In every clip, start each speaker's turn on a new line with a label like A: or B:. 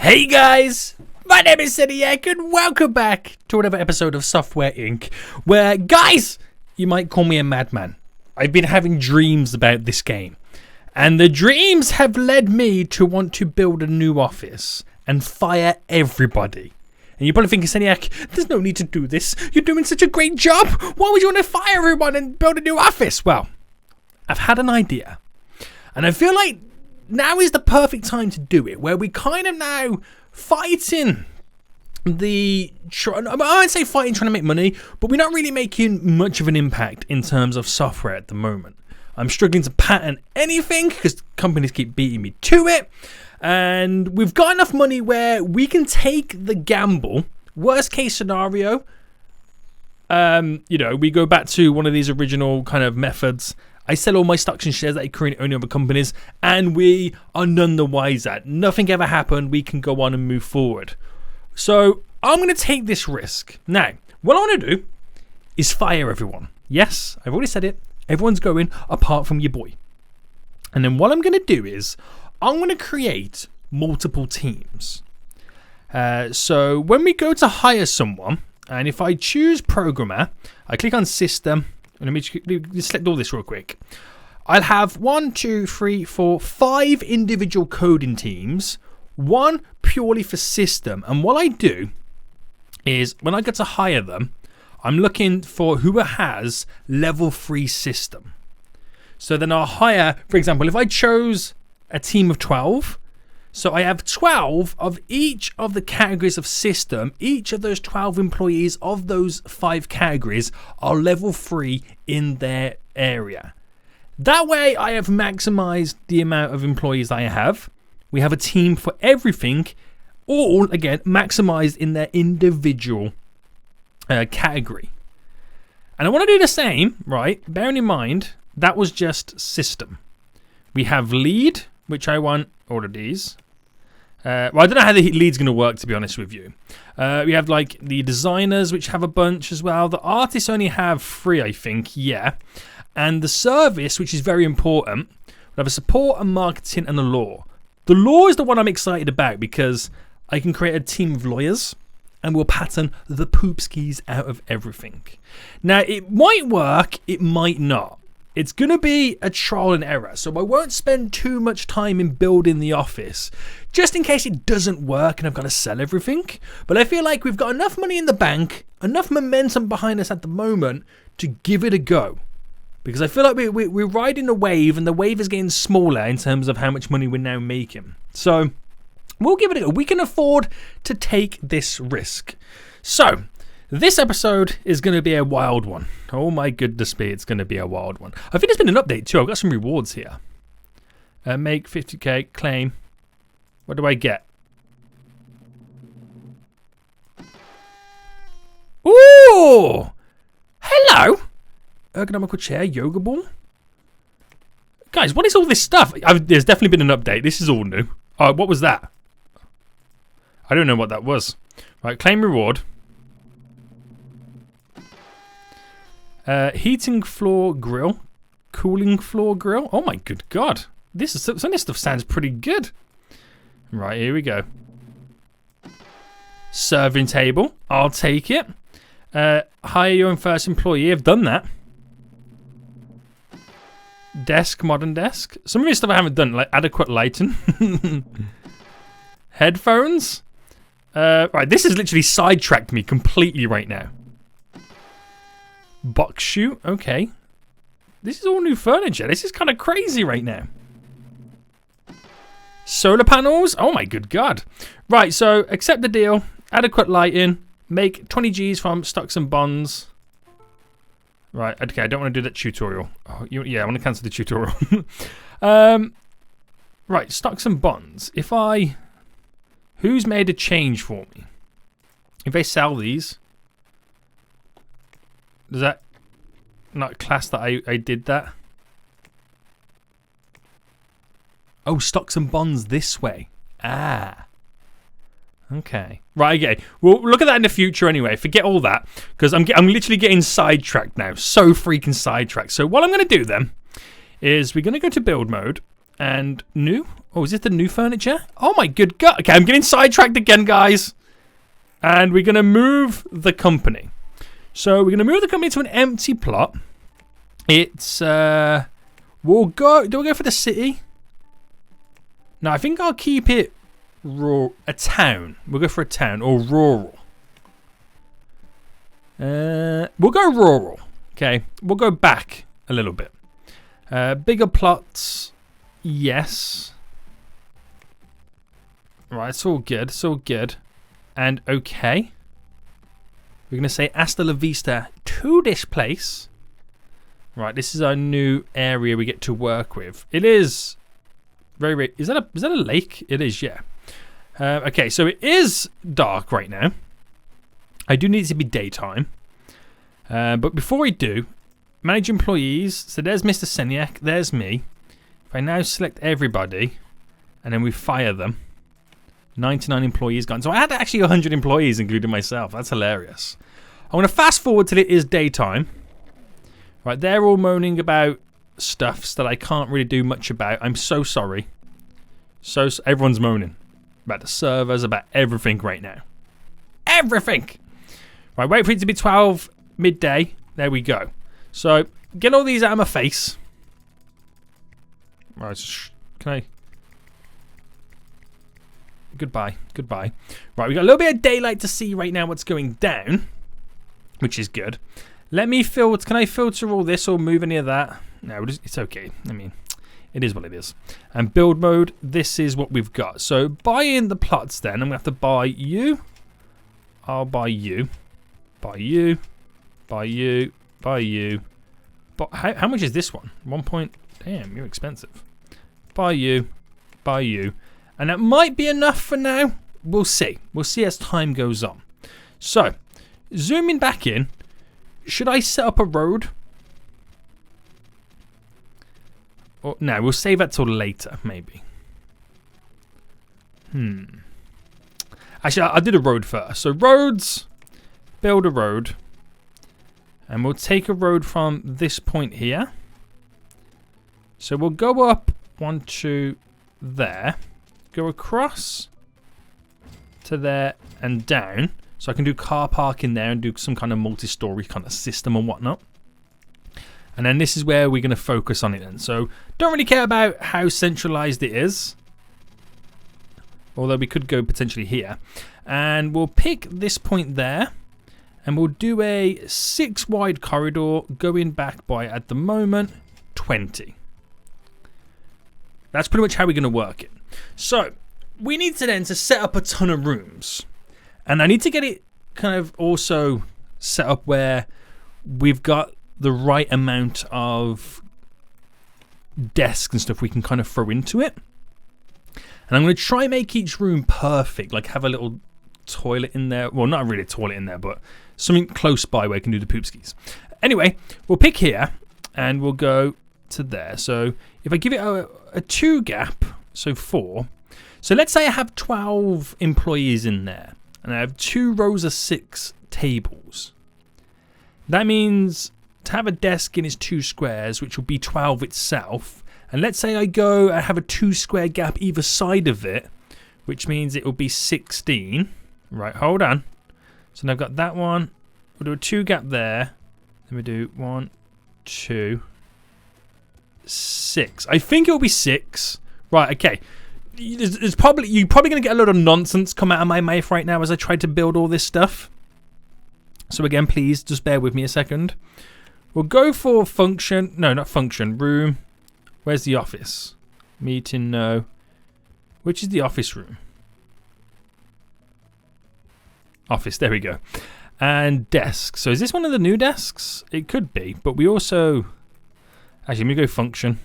A: Hey guys, my name is Seniac and welcome back to another episode of Software Inc. Where, guys, you might call me a madman. I've been having dreams about this game. And the dreams have led me to want to build a new office and fire everybody. And you're probably thinking, Seniac, there's no need to do this. You're doing such a great job. Why would you want to fire everyone and build a new office? Well, I've had an idea. And I feel like now is the perfect time to do it, where we kind of now fighting I won't say fighting trying to make money, but we're not really making much of an impact in terms of software at the moment. I'm struggling to patent anything because companies keep beating me to it. And we've got enough money where we can take the gamble. Worst case scenario, we go back to one of these original kind of methods. I sell all my stocks and shares that I currently own in other companies, and we are none the wiser. Nothing ever happened. We can go on and move forward. So I'm going to take this risk. Now, what I want to do is fire everyone. Yes, I've already said it. Everyone's going apart from your boy. And then what I'm going to do is I'm going to create multiple teams. So when we go to hire someone, and if I choose programmer, I click on system. Let me just select all this real quick. I'll have 5 individual coding teams, one purely for system. And what I do is when I go to hire them, I'm looking for who has level 3 system. So then I'll hire, for example, if I chose a team of 12, so I have 12 of each of the categories of system. Each of those 12 employees of those 5 categories are level 3 in their area. That way I have maximized the amount of employees I have. We have a team for everything, all again maximized in their individual category. And I want to do the same, right? Bearing in mind that was just system. We have lead, which I want all of these. I don't know how the lead's going to work, to be honest with you. We have like the designers, which have a bunch as well. The artists only have 3, I think. Yeah. And the service, which is very important, we have a support, a marketing, and a law. The law is the one I'm excited about because I can create a team of lawyers and we'll pattern the poopskis out of everything. Now, it might work, it might not. It's going to be a trial and error, so I won't spend too much time in building the office, just in case it doesn't work and I've got to sell everything. But I feel like we've got enough money in the bank, enough momentum behind us at the moment to give it a go. Because I feel like we're riding a wave, and the wave is getting smaller in terms of how much money we're now making. So we'll give it a go. We can afford to take this risk. So this episode is going to be a wild one. Oh my goodness me, it's going to be a wild one. I think there's been an update too. I've got some rewards here. Make 50k, claim. What do I get? Ooh! Hello! Ergonomical chair, yoga ball. Guys, what is all this stuff? There's definitely been an update. This is all new. Oh, what was that? I don't know what that was. Right, claim reward. Heating floor grill, cooling floor grill. Oh my good god, some of this stuff sounds pretty good. Right, here we go. Serving table, I'll take it. Hire your own first employee. I've done that. Desk, modern desk. Some of this stuff I haven't done, like adequate lighting. Headphones. Right, this has literally sidetracked me completely right now. Box shoot, okay. This is all new furniture. This is kind of crazy right now. Solar panels, oh my good god. Right, so accept the deal. Adequate lighting. Make 20 G's from stocks and bonds. Right, okay, I don't want to do that tutorial. Oh, yeah, I want to cancel the tutorial. Right, stocks and bonds. Who's made a change for me? If I sell these, does that not class that I did that? Oh, stocks and bonds this way. Ah. Okay. Right, okay. We'll look at that in the future anyway. Forget all that, because I'm literally getting sidetracked now. So freaking sidetracked. So what I'm going to do then is we're going to go to build mode and new Oh, is this the new furniture? Oh my good God. Okay, I'm getting sidetracked again, guys. And we're going to move the company. So we're going to move the company to an empty plot. It's, do we go for the city? No, I think I'll keep it rural, a town. We'll go for a town or rural. We'll go rural. Okay, we'll go back a little bit. Bigger plots, yes. Right, it's all good. It's all good. And okay. We're going to say hasta la vista to this place. Right, this is our new area we get to work with. It is very... Is that a lake? It is, yeah. Okay, so it is dark right now. I do need it to be daytime. But before we do, manage employees. So there's Mr. Seniak. There's me. If I now select everybody and then we fire them, 99 employees gone. So I had actually 100 employees, including myself. That's hilarious. I'm going to fast forward till it is daytime. Right, they're all moaning about stuffs that I can't really do much about. I'm so sorry. So everyone's moaning about the servers, about everything right now. Everything! Right, wait for it to be 12 midday. There we go. So, get all these out of my face. Right, can I... Goodbye. Goodbye. Right, we got a little bit of daylight to see right now what's going down, which is good. Let me filter. Can I filter all this or move any of that? No, it's okay. I mean, it is what it is. And build mode, this is what we've got. So buy in the plots then. I'm going to have to buy you. I'll buy you. Buy you. Buy you. Buy you. But how much is this one? 1 point. Damn, you're expensive. Buy you. Buy you. And that might be enough for now. We'll see. We'll see as time goes on. So, zooming back in. Should I set up a road? Or no, we'll save that till later, maybe. Actually, I'll do the road first. So roads, build a road. And we'll take a road from this point here. So we'll go up 1, 2, there. Go across to there and down. So I can do car park in there and do some kind of multi-story kind of system and whatnot. And then this is where we're going to focus on it then. So don't really care about how centralized it is. Although we could go potentially here. And we'll pick this point there. And we'll do a 6 wide corridor going back by, at the moment, 20. That's pretty much how we're going to work it. So we need to then set up a ton of rooms. And I need to get it kind of also set up where we've got the right amount of desks and stuff we can kind of throw into it. And I'm going to try and make each room perfect, like have a little toilet in there. Well, not really a toilet in there, but something close by where I can do the poop skis. Anyway, we'll pick here and we'll go to there. So if I give it a 2 gap, so 4. So let's say I have 12 employees in there and I have 2 rows of 6 tables. That means to have a desk in is 2 squares, which will be 12 itself. And let's say I have a 2 square gap either side of it, which means it will be 16. Right, hold on. So now I've got that one. We'll do a 2 gap there. Then we do 1, 2, 6. I think it will be 6. Right, okay. You're probably going to get a lot of nonsense come out of my mouth right now as I try to build all this stuff. So again, please just bear with me a second. We'll go for function. No, not function. Room. Where's the office? Meeting, no. Which is the office room? Office, there we go. And desk. So is this one of the new desks? It could be, but we also... Actually, let me go function.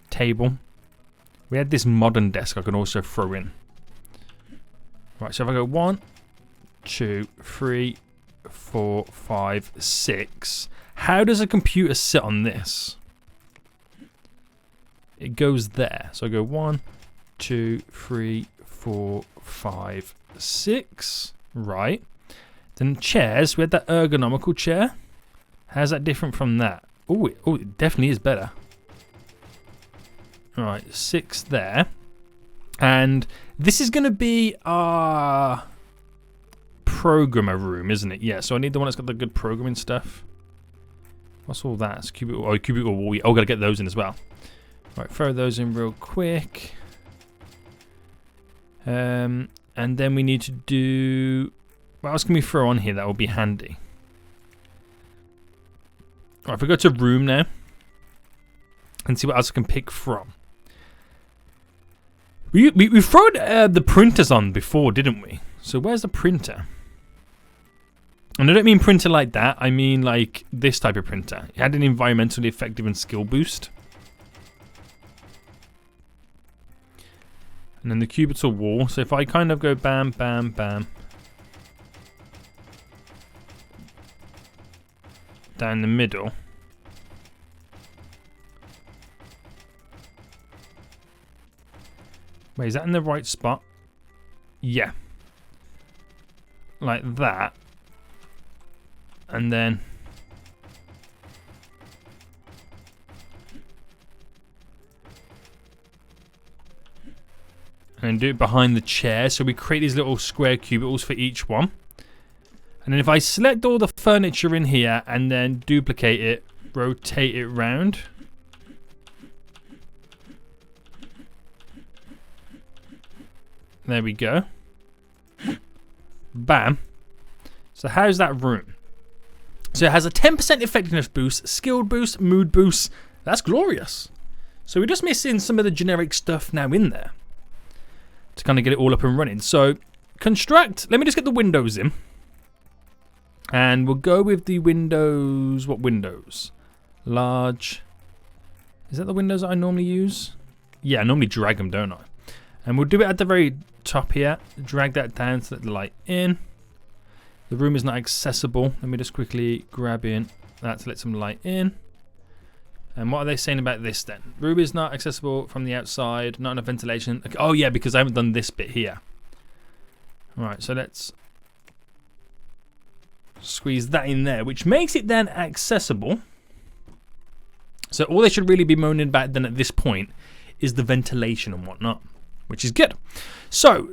A: Table. We had this modern desk I can also throw in. Right, so if I go 1, 2, 3, 4, 5, 6. How does a computer sit on this? It goes there. So I go 1, 2, 3, 4, 5, 6. Right. Then chairs. We had that ergonomical chair. How's that different from that? Oh, it definitely is better. All right, 6 there. And this is going to be our programmer room, isn't it? Yeah, so I need the one that's got the good programming stuff. What's all that? It's cubicle, cubicle wall. Oh, gotta get those in as well. Right, throw those in real quick. And then we need to do... What else can we throw on here that will be handy? Right, if we go to room now and see what else I can pick from. We thrown the printers on before, didn't we? So where's the printer? And I don't mean printer like that. I mean like this type of printer. It had an environmentally effective and skill boost. And then the cubicle wall. So if I kind of go bam, bam, bam. Down the middle. Wait, is that in the right spot? Yeah. Like that. And then... and do it behind the chair. So we create these little square cubicles for each one. And then if I select all the furniture in here and then duplicate it, rotate it round. There we go. Bam. So how's that room? So it has a 10% effectiveness boost, skill boost, mood boost. That's glorious. So we're just missing some of the generic stuff now in there to kind of get it all up and running. So construct, let me just get the windows in. And we'll go with the windows, what windows? Large. Is that the windows that I normally use? Yeah, I normally drag them, don't I? And we'll do it at the very top here. Drag that down to let the light in. The room is not accessible. Let me just quickly grab in that to let some light in. And what are they saying about this then? Room is not accessible from the outside. Not enough ventilation. Okay. Oh yeah, because I haven't done this bit here. Alright, so let's squeeze that in there, which makes it then accessible. So all they should really be moaning about then at this point is the ventilation and whatnot, which is good. So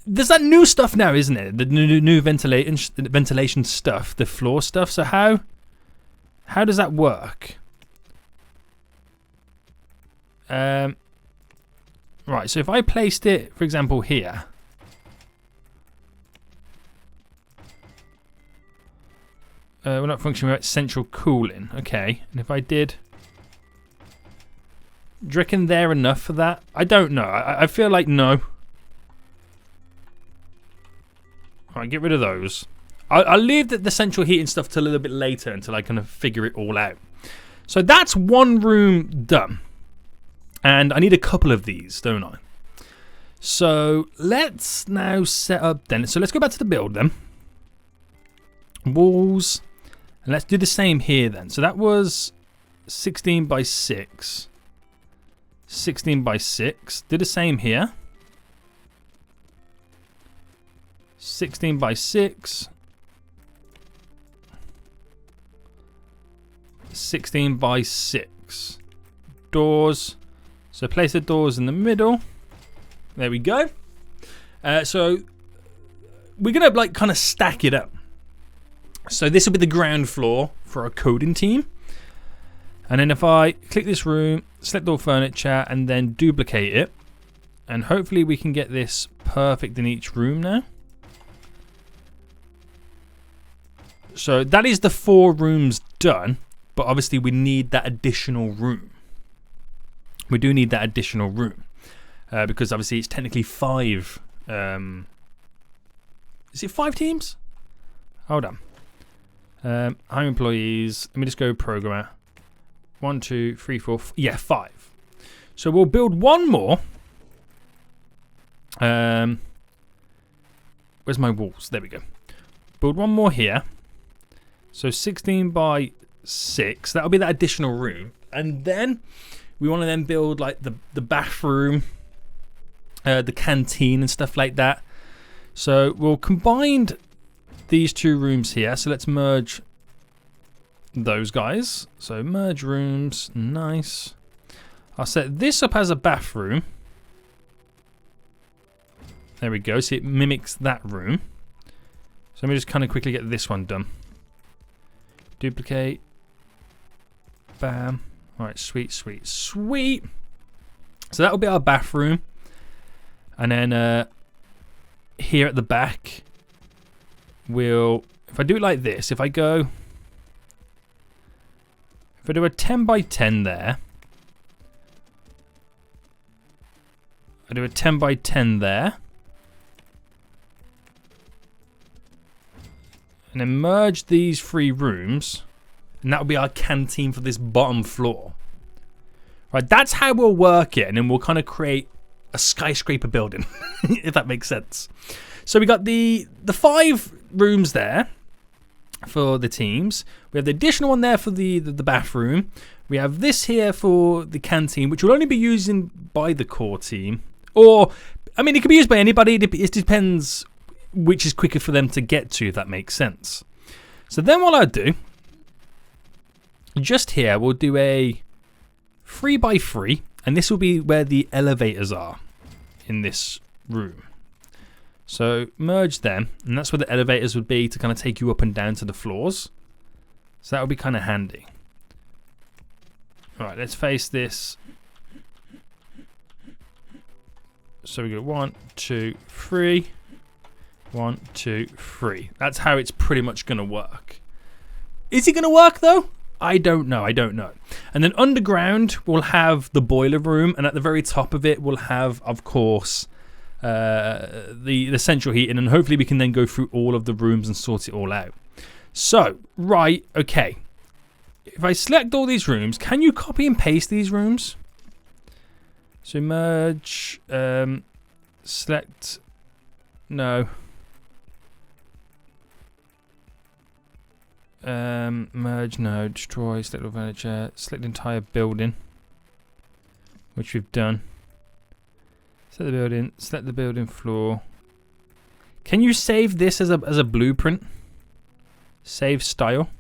A: there's that new stuff now, isn't it? The new ventilation stuff, the floor stuff. So how does that work? Right, so if I placed it, for example, here. We're not functioning without central cooling. Okay, and if I did... do you reckon they're enough for that? I don't know. I feel like no. Alright, get rid of those. I'll leave the central heating stuff till a little bit later until I kind of figure it all out. So that's one room done. And I need a couple of these, don't I? So let's now set up then. So let's go back to the build then. Walls. And let's do the same here then. So that was 16 by 6. 16 by 6. Do the same here. 16 by 6. 16 by 6. Doors. So place the doors in the middle. There we go. So we're gonna like kind of stack it up. So this will be the ground floor for our coding team. And then if I click this room, select all furniture, and then duplicate it, and hopefully we can get this perfect in each room now. So that is the 4 rooms done, but obviously we need that additional room. We do need that additional room because obviously it's technically 5. Is it 5 teams? Hold on. Hire employees. Let me just go programmer. 1, 2, 3, 4. Yeah, 5. So we'll build one more. Where's my walls? There we go. Build one more here. So 16 by 6. That'll be that additional room. And then we want to then build like the bathroom, the canteen and stuff like that. So we'll combine these 2 rooms here. So let's merge those guys. So merge rooms. Nice. I'll set this up as a bathroom. There we go. So it mimics that room. So let me just kind of quickly get this one done. Duplicate. Bam. Alright, sweet, sweet, sweet. So that will be our bathroom. And then here at the back, if I do it like this, if I do a 10 by 10 there, I do a 10 by 10 there, and then merge these 3 rooms, and that will be our canteen for this bottom floor. Right, that's how we'll work it, and then we'll kind of create a skyscraper building, if that makes sense. So we got the 5 rooms there for the teams. We have the additional one there for the bathroom. We have this here for the canteen, which will only be used by the core team. Or, I mean, it can be used by anybody. It depends which is quicker for them to get to, if that makes sense. So then what I'll do, just here, we'll do a 3 by 3, and this will be where the elevators are in this room. So merge them, and that's where the elevators would be to kind of take you up and down to the floors. So that would be kind of handy. All right, let's face this. So we go 1, 2, 3. 1, 2, 3. That's how it's pretty much going to work. Is it going to work though? I don't know. And then underground, we'll have the boiler room, and at the very top of it, we'll have, of course, the central heating, and hopefully we can then go through all of the rooms and sort it all out. So, right, okay. If I select all these rooms, can you copy and paste these rooms? So merge, select, no. Merge, no, destroy, select all furniture, select entire building, which we've done. Select the building floor. Can you save this as a blueprint? Save style?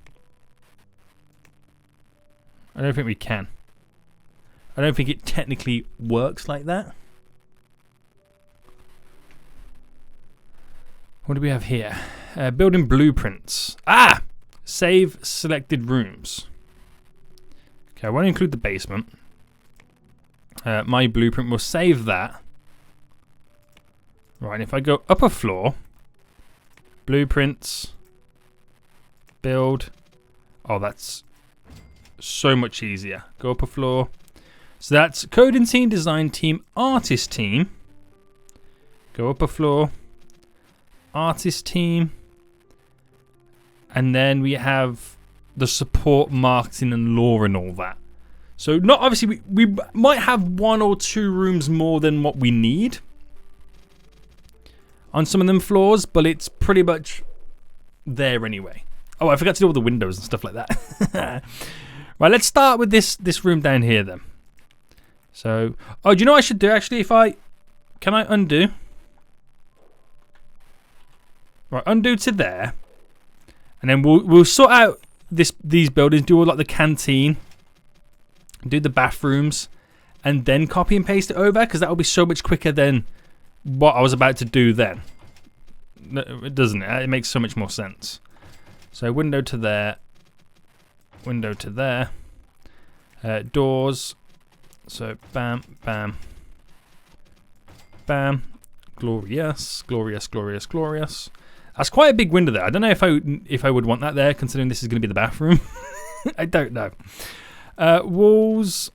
A: I don't think we can. I don't think it technically works like that. What do we have here? Building blueprints. Ah! Save selected rooms. Okay, I won't include the basement. My blueprint will save that. Right, if I go up a floor, blueprints, build. Oh, that's so much easier. Go up a floor. So that's coding team, design team, artist team. Go up a floor, artist team. And then we have the support, marketing, and lore and all that. So not obviously we might have 1 or 2 rooms more than what we need on some of them floors, but it's pretty much there anyway. Oh, I forgot to do all the windows and stuff like that. Right, let's start with this room down here then. So, oh, do you know what I should do actually? Can I undo? Right, undo to there. And then we'll sort out these buildings, do all like the canteen, do the bathrooms, and then copy and paste it over, because that will be so much quicker than what I was about to do then. Doesn't it? It makes so much more sense. So window to there, window to there, doors. So bam, bam, bam. Glorious, glorious, glorious, glorious. That's quite a big window there. I don't know if I would want that there, considering this is going to be the bathroom. I don't know. Walls.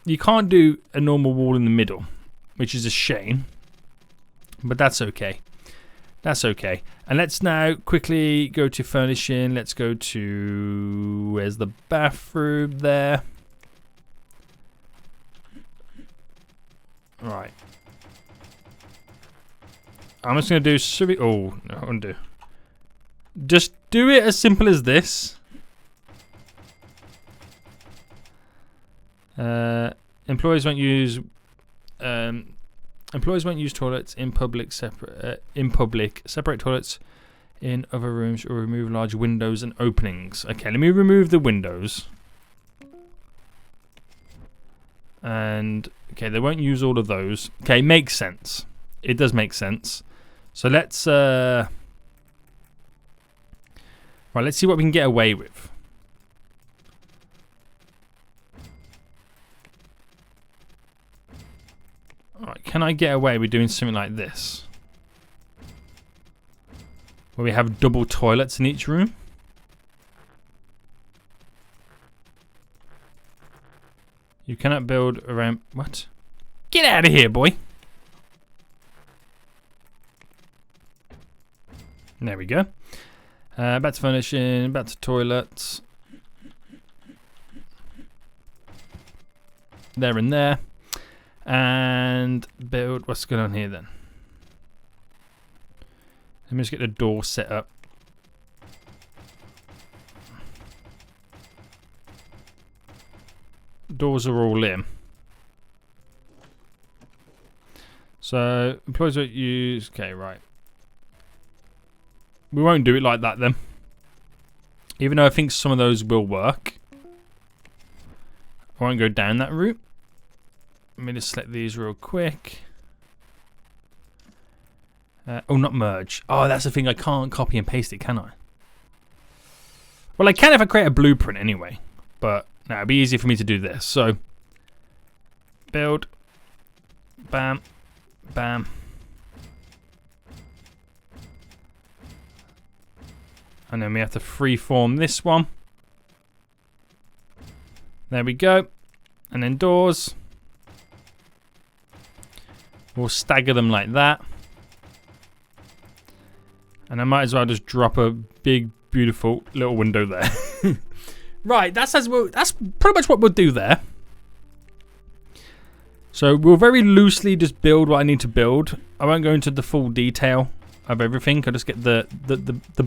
A: You can't do a normal wall in the middle, which is a shame. But that's okay. That's okay. And let's now quickly go to furnishing. Let's go to... Where's the bathroom there? Right. I'm just going to do... Oh, no, undo. Just do it as simple as this. Employees won't use toilets in public. Separate toilets in other rooms or remove large windows and openings. Okay, let me remove the windows. And okay, they won't use all of those. Okay, makes sense. It does make sense. So let's right, let's see what we can get away with. Alright, can I get away with doing something like this? Where we have double toilets in each room? You cannot build around... What? Get out of here, boy! There we go. Back to furnishing, back to toilets. There and there. And build... What's going on here then? Let me just get the door set up. Doors are all in. So, employees won't use... Okay, right. We won't do it like that then. Even though I think some of those will work. I won't go down that route. Let me just select these real quick. Oh, not merge. Oh, that's the thing. I can't copy and paste it, can I? Well, I can if I create a blueprint anyway. But no, it'd be easier for me to do this. So, build. Bam. Bam. And then we have to freeform this one. There we go. And then doors. We'll stagger them like that. And I might as well just drop a big, beautiful little window there. Right, that's pretty much what we'll do there. So we'll very loosely just build what I need to build. I won't go into the full detail of everything. I'll just get the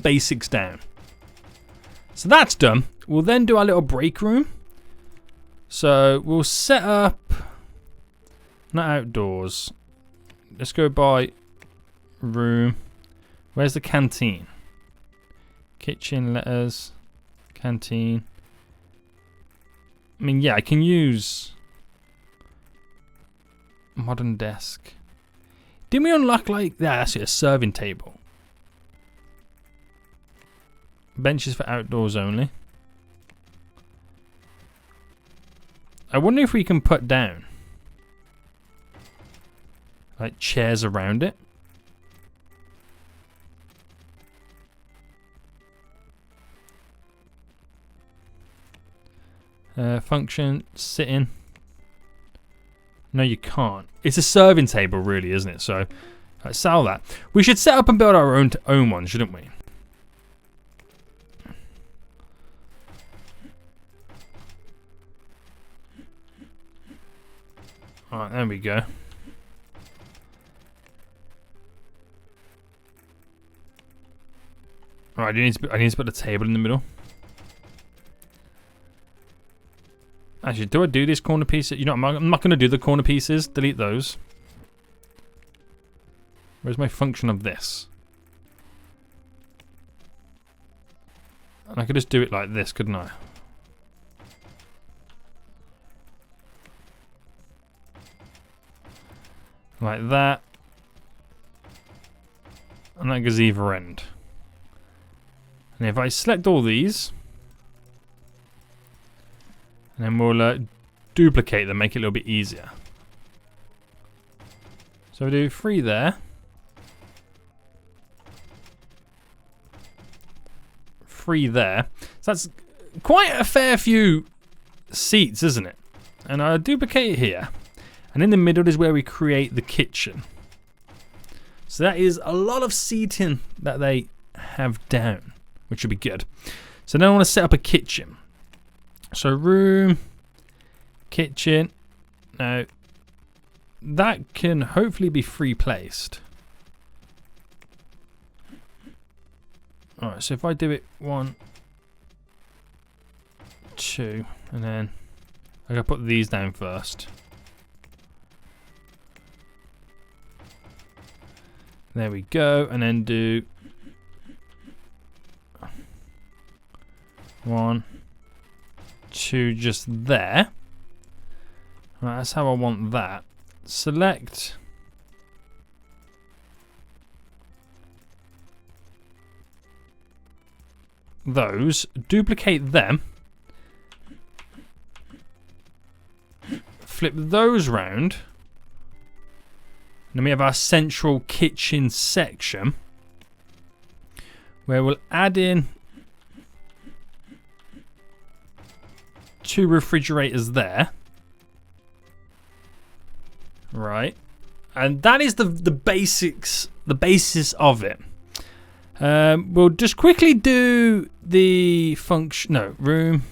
A: basics down. So that's done. We'll then do our little break room. So we'll set up, not outdoors. Let's go by room. Where's the canteen? Kitchen, letters, canteen. I mean, yeah, I can use modern desk. Didn't we unlock like, yeah, that's it, a serving table. Benches for outdoors only. I wonder if we can put down like chairs around it. Function, sitting. No, you can't. It's a serving table, really, isn't it? So, let's sell that. We should set up and build our own one, shouldn't we? Alright, there we go. Alright, I need to put a table in the middle. Actually, do I do this corner piece? You know, I'm not going to do the corner pieces. Delete those. Where's my function of this? And I could just do it like this, couldn't I? Like that. And that goes either end. And if I select all these, and then we'll duplicate them, make it a little bit easier. So we do 3 there. 3 there. So that's quite a fair few seats, isn't it? And I'll duplicate it here. And in the middle is where we create the kitchen. So that is a lot of seating that they have down, which will be good. So now I want to set up a kitchen. So room, kitchen. Now that can hopefully be free placed. Alright, so if I do it 1, 2, and then I gotta put these down first. There we go, and then do 1, 2 just there. Right, that's how I want that. Select those, duplicate them, flip those round, and then we have our central kitchen section where we'll add in 2 refrigerators there. Right, and that is the basics, the basis of it. We'll just quickly do the room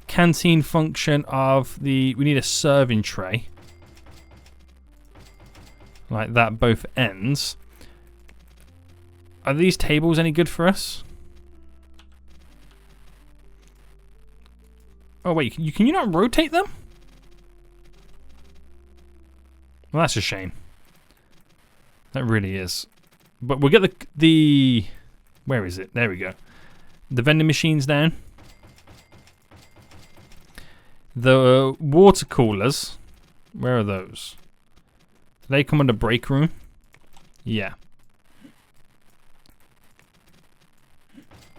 A: canteen function of we need a serving tray like that, both ends. Are these tables any good for us? Oh wait, can you not rotate them? Well, that's a shame. That really is. But we'll get the where is it? There we go. The vending machines down. The water coolers. Where are those? Do they come under break room? Yeah.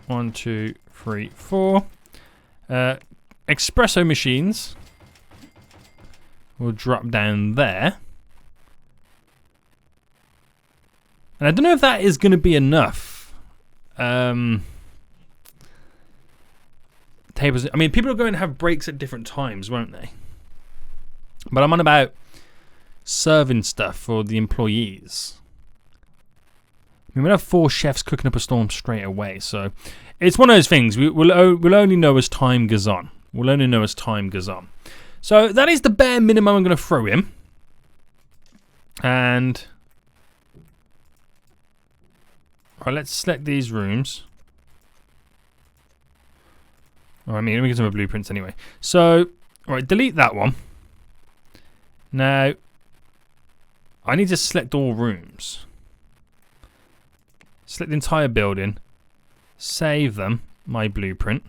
A: 1, 2, 3, 4. Espresso machines will drop down there. And I don't know if that is going to be enough. Tables. I mean, people are going to have breaks at different times, won't they? But I'm on about serving stuff for the employees. I mean, we'll have 4 chefs cooking up a storm straight away. So it's one of those things. We'll only know as time goes on. We'll only know as time goes on. So that is the bare minimum I'm going to throw in. And alright, let's select these rooms. Oh, I mean, let me get some blueprints anyway. So, alright, delete that one. Now, I need to select all rooms. Select the entire building. Save them, my blueprint.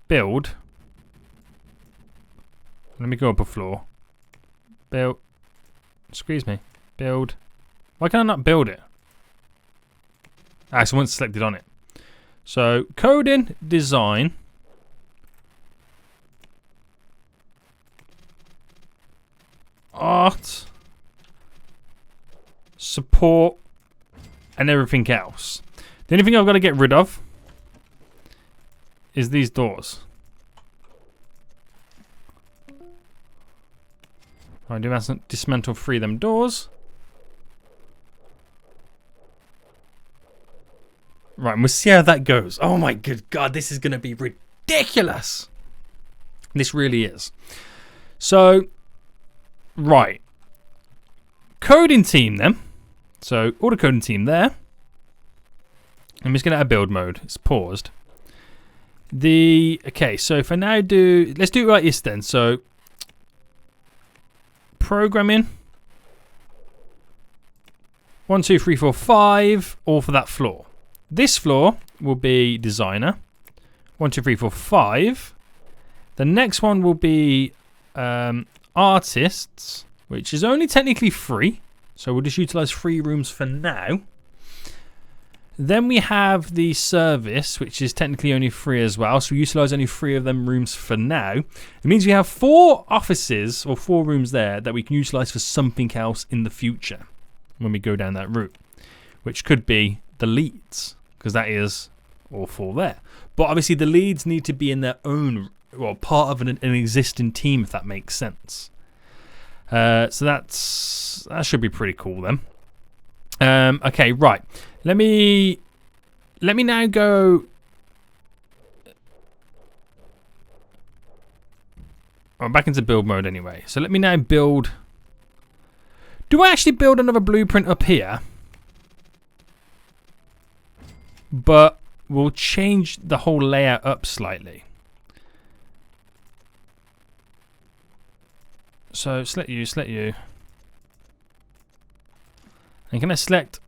A: Build. Let me go up a floor. Build. Excuse me. Build. Why can I not build it? Actually, once selected on it. So, coding, design. Art. Support. And everything else. The only thing I've got to get rid of is these doors. I do dismantle 3 of them doors. Right, and we'll see how that goes. Oh my good God, this is going to be ridiculous. This really is. So, right. Coding team then. So, auto coding team there. I'm just going to add build mode. It's paused. Okay, so if I now let's do it like this then. So, programming. 1, 2, 3, 4, 5, all for that floor. This floor will be designer. 1, 2, 3, 4, 5. The next one will be artists, which is only technically 3. So we'll just utilize 3 rooms for now. Then we have the service, which is technically only 3 as well. So we utilize only 3 of them rooms for now. It means we have 4 offices or 4 rooms there that we can utilize for something else in the future when we go down that route, which could be the leads, because that is all 4 there. But obviously the leads need to be in their own, well, part of an existing team, if that makes sense. So that should be pretty cool then. Okay, right. Let me now go. I'm back into build mode anyway. So let me now build. Do I actually build another blueprint up here? But we'll change the whole layout up slightly. So select you. And can I select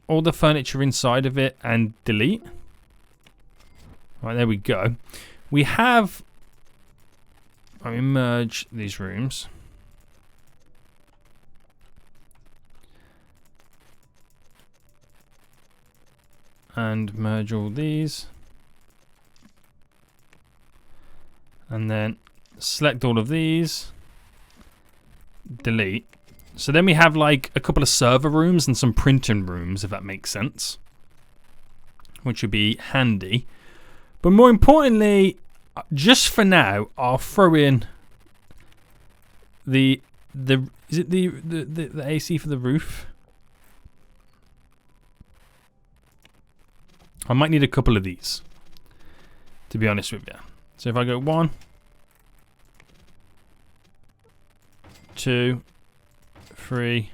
A: all the furniture inside of it and delete? Right, there we go. We have Let me merge these rooms. And merge all these. And then select all of these. Delete. So then we have like a couple of server rooms and some printing rooms, if that makes sense. Which would be handy. But more importantly, just for now, I'll throw in the AC for the roof. I might need a couple of these, to be honest with you. So if I go 1, 2, 3,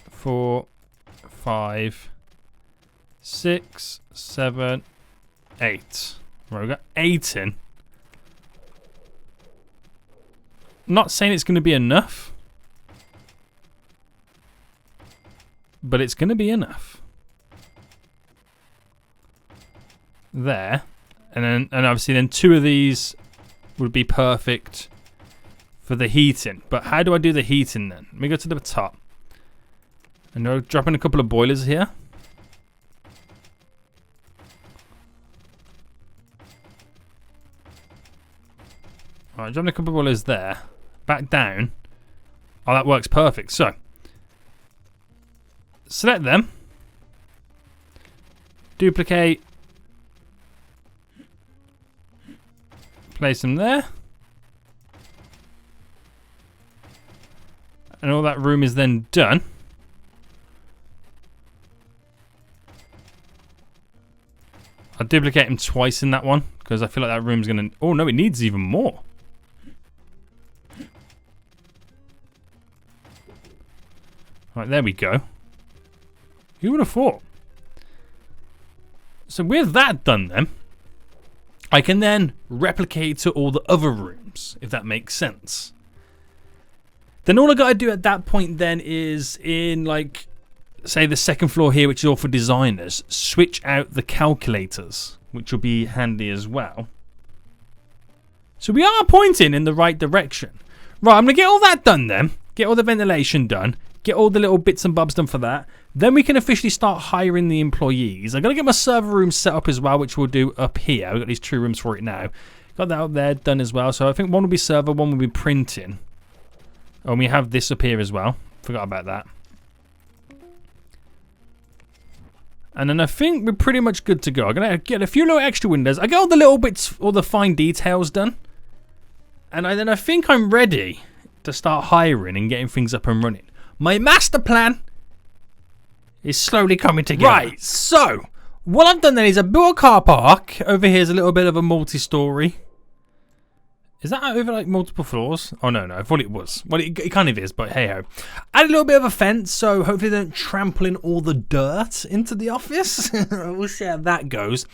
A: 4, 5, 6, 7, 8. Right, we got 8 in. Not saying it's going to be enough, but it's going to be enough. There, and obviously then 2 of these would be perfect for the heating. But how do I do the heating then? Let me go to the top, and I'll drop in a couple of boilers here. Alright, dropping a couple of boilers there. Back down. Oh, that works perfect. So, select them. Duplicate. Place them there. And all that room is then done. I'll duplicate them twice in that one, because I feel like that room's going to... Oh, no, it needs even more. Right, there we go. Who would have thought? So with that done then, I can then replicate to all the other rooms, if that makes sense. Then all I got to do at that point then is in, like, say the second floor here, which is all for designers, switch out the calculators, which will be handy as well. So we are pointing in the right direction. Right, I'm going to get all that done then. Get all the ventilation done. Get all the little bits and bobs done for that. Then we can officially start hiring the employees. I'm going to get my server room set up as well, which we'll do up here. We've got these 2 rooms for it now. Got that up there done as well. So I think one will be server, one will be printing. Oh, and we have this up here as well. Forgot about that. And then I think we're pretty much good to go. I'm going to get a few little extra windows. I got all the little bits, all the fine details done. And then I think I'm ready to start hiring and getting things up and running. My master plan is slowly coming together. Right, so what I've done then is I built a car park. Over here is a little bit of a multi-story. Is that over like multiple floors? Oh, no, I thought it was. Well, it kind of is, but hey-ho. Add a little bit of a fence, so hopefully they don't trample in all the dirt into the office. We'll see how that goes.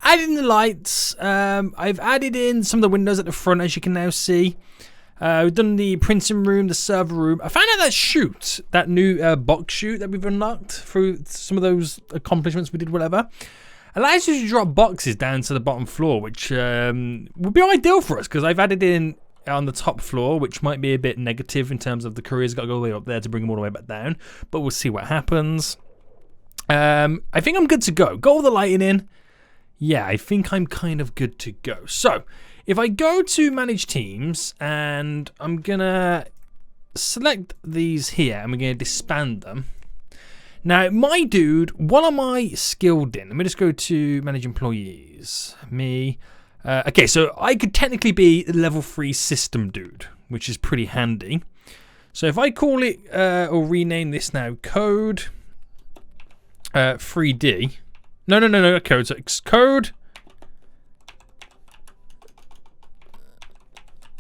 A: Adding the lights. I've added in some of the windows at the front, as you can now see. We've done the printing room, the server room. I found out that chute, that new box chute that we've unlocked through some of those accomplishments we did, whatever, allows you to drop boxes down to the bottom floor, which would be ideal for us because I've added in on the top floor, which might be a bit negative in terms of the courier's got to go all the way up there to bring them all the way back down, but we'll see what happens. I think I'm good to go. Got all the lighting in. Yeah, I think I'm kind of good to go. So, if I go to manage teams and I'm going to select these here and we're going to disband them. Now, my dude, what am I skilled in? Let me just go to manage employees. Me. Okay, so I could technically be a level 3 system dude, which is pretty handy. So if I call it or rename this now code 3D. No, code. So it's code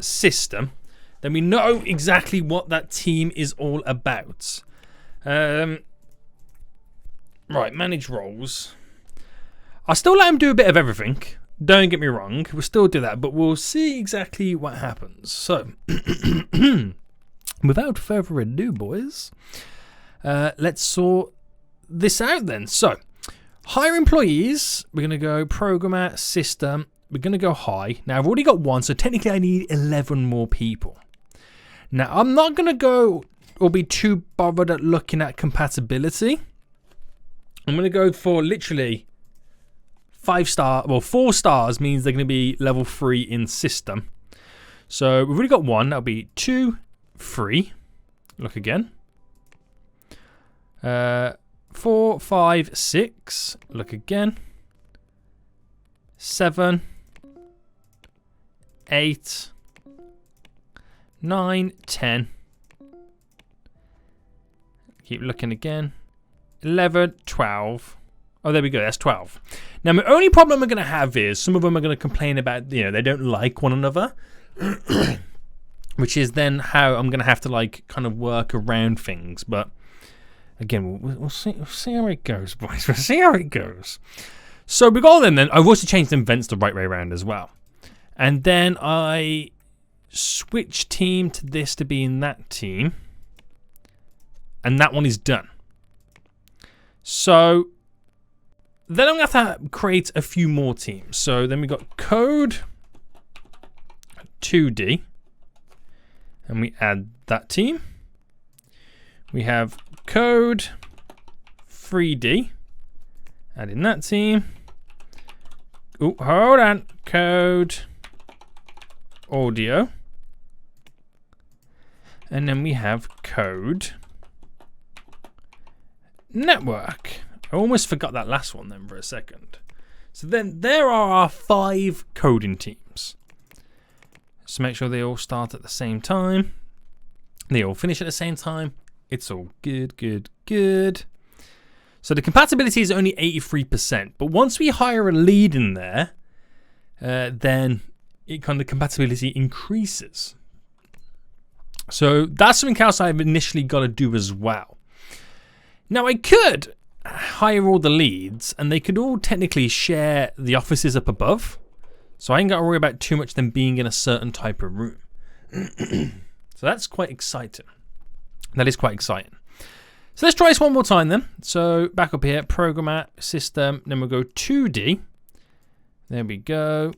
A: system. Then we know exactly what that team is all about. Right, manage roles. I'll still let him do a bit of everything. Don't get me wrong. We'll still do that, but we'll see exactly what happens. So, without further ado, boys, let's sort this out then. So, hire employees. We're going to go programmer, system. we're going to go high. Now, I've already got 1, so technically I need 11 more people. Now, I'm not going to go or be too bothered at looking at compatibility. I'm going to go for literally 5-star. Well, 4 stars means they're going to be level 3 in system. So we've already got 1. That'll be 2, 3. Look again. 4, 5, 6. Look again. 7, 8, 9, 10. Keep looking again. 11, 12. Oh, there we go. That's 12. Now, my only problem I'm going to have is some of them are going to complain about, they don't like one another. Which is then how I'm going to have to, like, kind of work around things. But, again, we'll see how it goes, boys. We'll see how it goes. So, we got them then. I've also changed them vents the right way around as well. And then I switch team to this to be in that team. And that one is done. So, then I'm going to have to create a few more teams. So, then we got code 2D. And we add that team. We have code 3D. Add in that team. Oh, hold on. Code audio. And then we have code network. I almost forgot that last one then for a second. So then there are our 5 coding teams. So make sure they all start at the same time. They all finish at the same time. It's all good, good, good. So the compatibility is only 83%. But once we hire a lead in there, then it kind of compatibility increases. So that's something else I've initially got to do as well. Now I could hire all the leads and they could all technically share the offices up above. So I ain't got to worry about too much them being in a certain type of room. So that's quite exciting. That is quite exciting. So let's try this one more time then. So back up here, programmer, system, then we'll go 2D. There we go.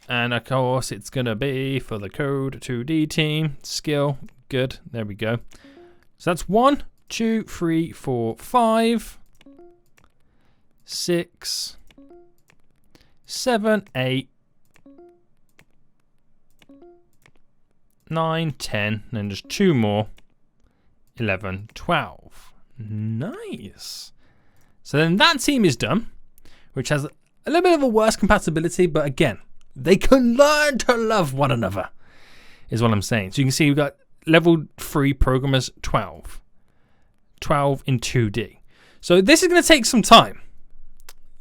A: And of course it's going to be for the code 2D team, skill, good, there we go. So that's 1, 2, 3, 4, 5, 6, 7, 8, 9, 10, and then just 2 more, 11, 12. Nice. So then that team is done, which has a little bit of a worse compatibility, but again, they can learn to love one another, is what I'm saying. So you can see we've got level 3 programmers, 12. 12 in 2D. So this is going to take some time.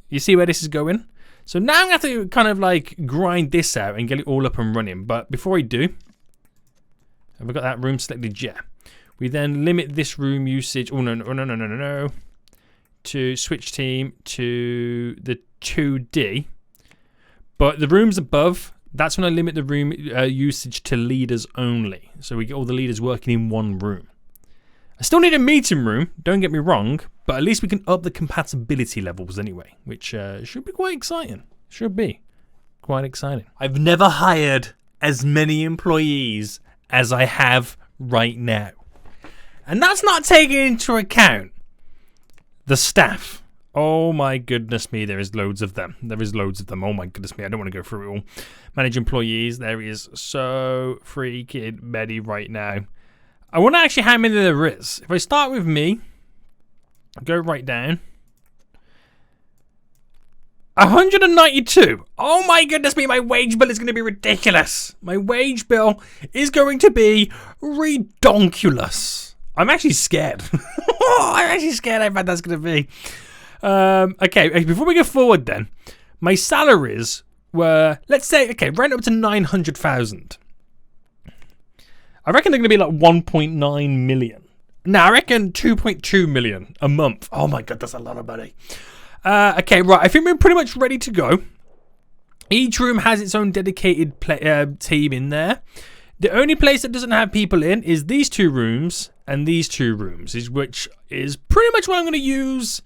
A: You see where this is going? So now I'm going to have to kind of like grind this out and get it all up and running. But before I do, have we got that room selected? Yeah. We then limit this room usage. Oh, no. To switch team to the 2D. But the rooms above, that's when I limit the room usage to leaders only. So we get all the leaders working in one room. I still need a meeting room, don't get me wrong, but at least we can up the compatibility levels anyway, which should be quite exciting. Should be quite exciting. I've never hired as many employees as I have right now. And that's not taking into account the staff. Oh my goodness me, there is loads of them. There is loads of them. Oh my goodness me, I don't want to go through it all. Manage employees, there is so freaking many right now. I wonder actually how many there is. If I start with me, go right down. 192. Oh my goodness me, my wage bill is going to be ridiculous. My wage bill is going to be redonkulous. I'm actually scared. I'm actually scared how bad that's going to be. Okay, before we go forward then, my salaries were, let's say, okay, round up to 900,000. I reckon they're going to be like 1.9 million. Now, I reckon 2.2 million a month. Oh my god, that's a lot of money. Okay, right, I think we're pretty much ready to go. Each room has its own dedicated team in there. The only place that doesn't have people in is these 2 rooms and these 2 rooms, which is pretty much what I'm going to use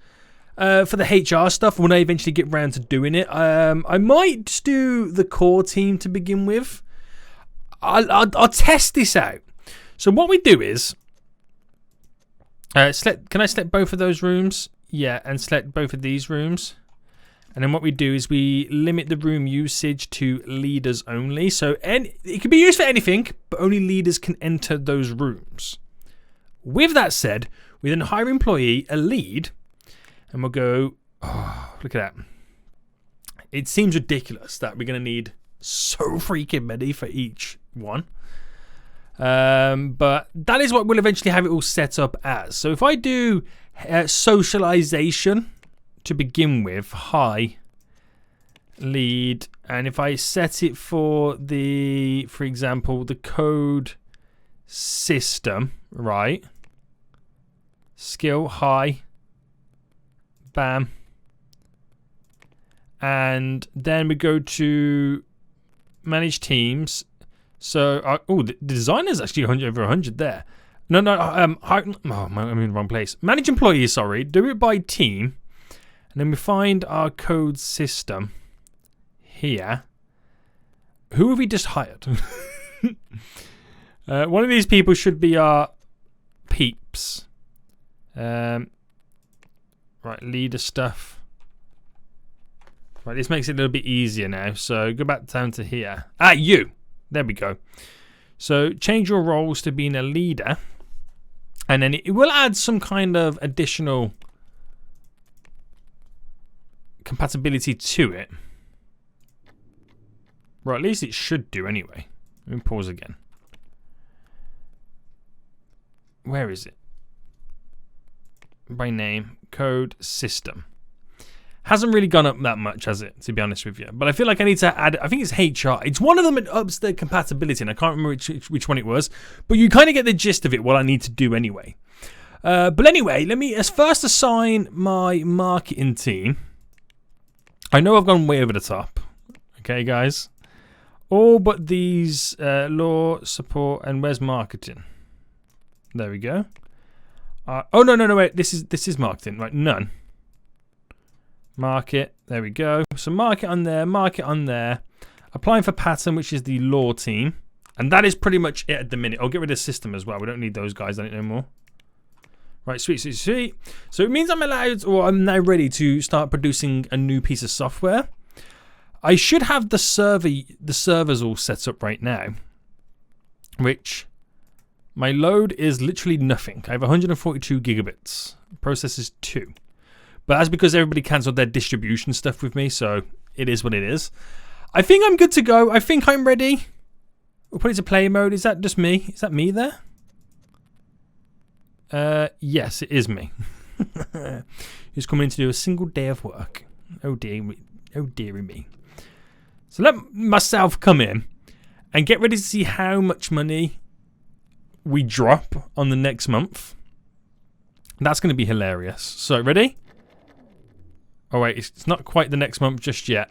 A: for the HR stuff when I eventually get round to doing it. I might just do the core team to begin with. I'll test this out. So what we do is, can I select both of those rooms? Yeah, and select both of these rooms. And then what we do is we limit the room usage to leaders only. So it can be used for anything, but only leaders can enter those rooms. With that said, we then hire employee, a lead, and we'll go, oh, look at that. It seems ridiculous that we're going to need so freaking many for each one. But that is what we'll eventually have it all set up as. So if I do socialization to begin with, high lead, and if I set it for example, the code system, right? Skill high, bam, and then we go to manage teams. So, the designer's actually over 100 there. No, I'm in the wrong place. Manage employees, sorry. Do it by team. And then we find our code system here. Who have we just hired? One of these people should be our peeps. Right, leader stuff. Right, this makes it a little bit easier now. So go back down to here. You. There we go. So change your roles to being a leader. And then it will add some kind of additional compatibility to it. Right, at least it should do anyway. Let me pause again. Where is it? By name, code, system. Hasn't really gone up that much, has it, to be honest with you? But I feel like I need to add, I think it's HR. It's one of them that ups the compatibility, and I can't remember which one it was. But you kind of get the gist of it, what I need to do anyway. But anyway, let me first assign my marketing team. I know I've gone way over the top. Okay, guys. All but these law, support, and where's marketing? There we go. Oh, no, wait. This is marketing. Right, none. Market, there we go. So market on there. Applying for pattern, which is the law team. And that is pretty much it at the minute. I'll get rid of system as well. We don't need those guys no more. Right, sweet. So it means I'm allowed, or I'm now ready to start producing a new piece of software. I should have the servers all set up right now. Which, my load is literally nothing. I have 142 gigabits. Process is 2. But that's because everybody cancelled their distribution stuff with me, so it is what it is. I think I'm good to go. I think I'm ready. We'll put it to play mode. Is that just me? Is that me there? Yes, it is me. Who's coming in to do a single day of work. Oh dearie me. So let myself come in and get ready to see how much money we drop on the next month. That's going to be hilarious. So, ready? Oh wait, it's not quite the next month just yet.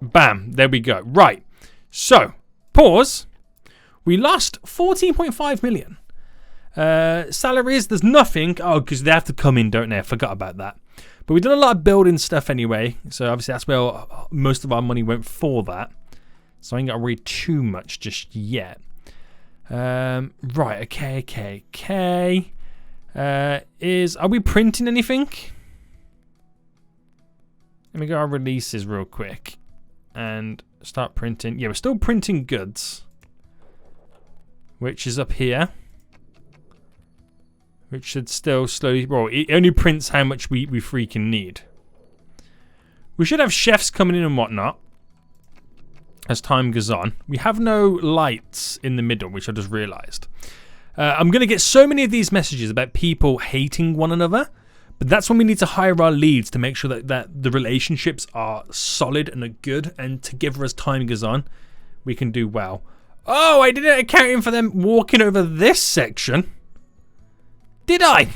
A: Bam, there we go. Right, so, pause. We lost 14.5 million. Salaries, there's nothing. Oh, because they have to come in, don't they? I forgot about that. But we've done a lot of building stuff anyway. So obviously that's where most of our money went for that. So I ain't got to worry too much just yet. Right, okay. Are we printing anything? Let me go our releases real quick and start printing. Yeah, we're still printing goods, which is up here, which should still slowly. Well, it only prints how much we freaking need. We should have chefs coming in and whatnot as time goes on. We have no lights in the middle, which I just realized. I'm going to get so many of these messages about people hating one another, but that's when we need to hire our leads to make sure that the relationships are solid and are good, and together as time goes on, we can do well. Oh, I didn't account in for them walking over this section. Did I?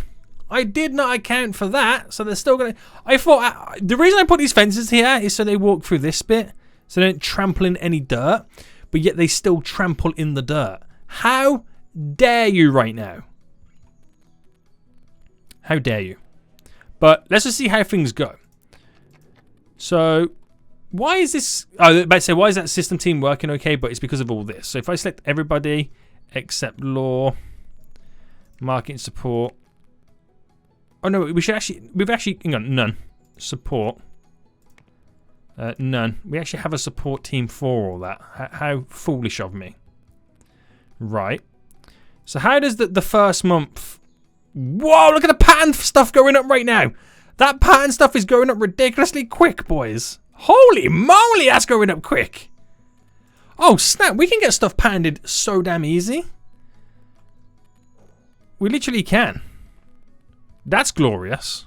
A: I did not account for that, so they're still going to... I thought... the reason I put these fences here is so they walk through this bit, so they don't trample in any dirt, but yet they still trample in the dirt. How dare you right now? How dare you? But let's just see how things go. So, why is this... I was about to say, why is that system team working okay? But it's because of all this. So if I select everybody except law, marketing support... Oh no, we've actually, hang on, none. Support. None. We actually have a support team for all that. How foolish of me. Right. So how does the first month... Whoa, look at the pattern stuff going up right now. That pattern stuff is going up ridiculously quick, boys. Holy moly, that's going up quick. Oh, snap. We can get stuff patented so damn easy. We literally can. That's glorious.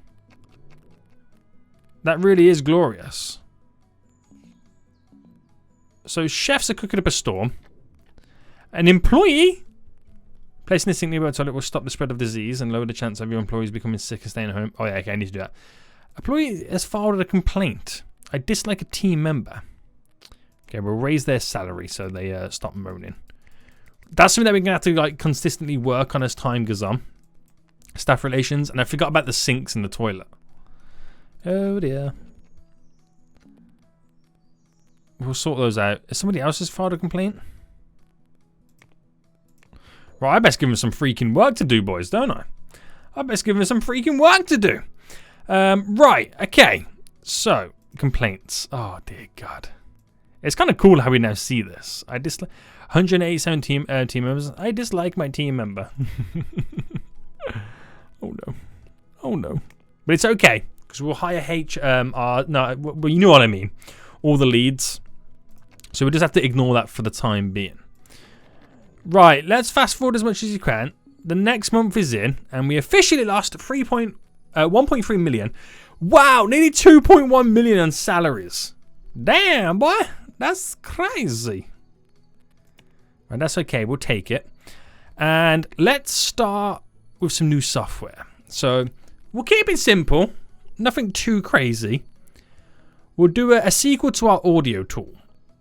A: That really is glorious. So chefs are cooking up a storm. An employee placing this nearby toilet will stop the spread of disease and lower the chance of your employees becoming sick and staying home. Oh yeah, okay, I need to do that. Employee has filed a complaint. I dislike a team member. Okay, we'll raise their salary so they stop moaning. That's something that we're gonna have to like consistently work on as time goes on. Staff relations, and I forgot about the sinks in the toilet. Oh dear. We'll sort those out. Is somebody else has filed a complaint? Right, I best give him some freaking work to do, boys, don't I? I best give him some freaking work to do. Right, okay. So, complaints. Oh, dear God. It's kind of cool how we now see this. I dislike 187 team members. I dislike my team member. Oh, no. Oh, no. But it's okay, because we'll hire well, you know what I mean. All the leads. So we just have to ignore that for the time being. Right, let's fast forward as much as you can. The next month is in, and we officially lost 1.3 million. Wow, nearly 2.1 million on salaries. Damn, boy, that's crazy. Right, that's okay, we'll take it. And let's start with some new software. So we'll keep it simple, nothing too crazy. We'll do a sequel to our audio tool.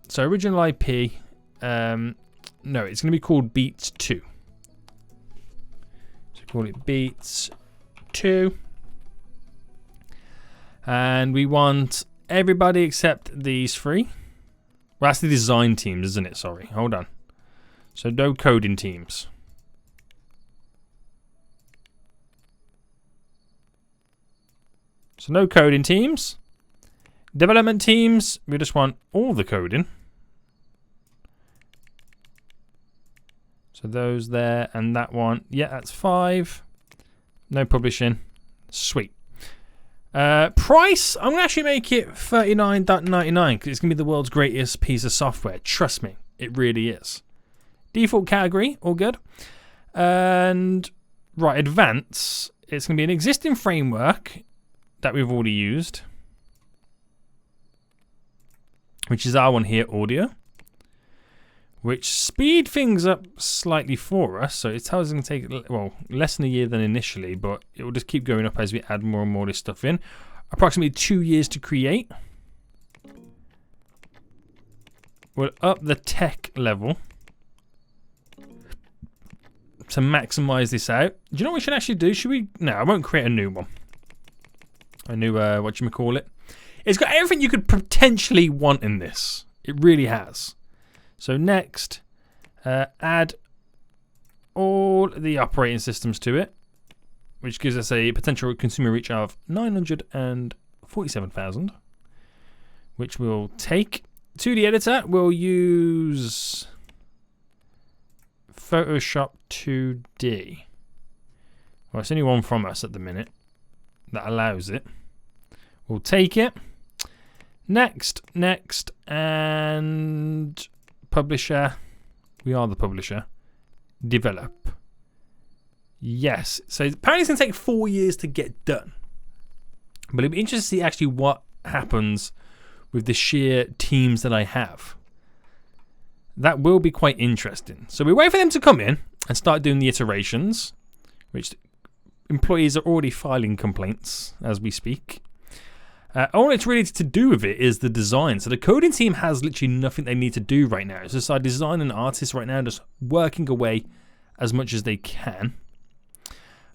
A: So original IP, no, it's going to be called Beats 2. So call it Beats 2. And we want everybody except these three. Well, that's the design teams, isn't it? Sorry, hold on. So no coding teams. So no coding teams. Development teams, we just want all the coding. So those there and that one. Yeah, that's 5. No publishing. Sweet. Price, I'm going to actually make it $39.99 because it's going to be the world's greatest piece of software. Trust me, it really is. Default category, all good. And, right, advance. It's going to be an existing framework that we've already used, which is our one here, audio, which speed things up slightly for us. So it tells us it's going to take, well, less than a year than initially, but it will just keep going up as we add more and more of this stuff in. Approximately 2 years to create. We'll up the tech level to maximize this out. Do you know what we should actually do? Should we? No, I won't create a new one. A new, whatchamacallit. It's got everything you could potentially want in this. It really has. So next, add all the operating systems to it, which gives us a potential consumer reach of 947,000, which we'll take. To the editor, we'll use Photoshop 2D. Well, it's only one from us at the minute that allows it. We'll take it. Next, and publisher. We are the publisher. Develop. Yes. So apparently it's going to take 4 years to get done. But it'll be interesting to see actually what happens with the sheer teams that I have. That will be quite interesting. So we wait for them to come in and start doing the iterations, which employees are already filing complaints as we speak. All it's really to do with it is the design. So the coding team has literally nothing they need to do right now. It's just our design and artists right now just working away as much as they can.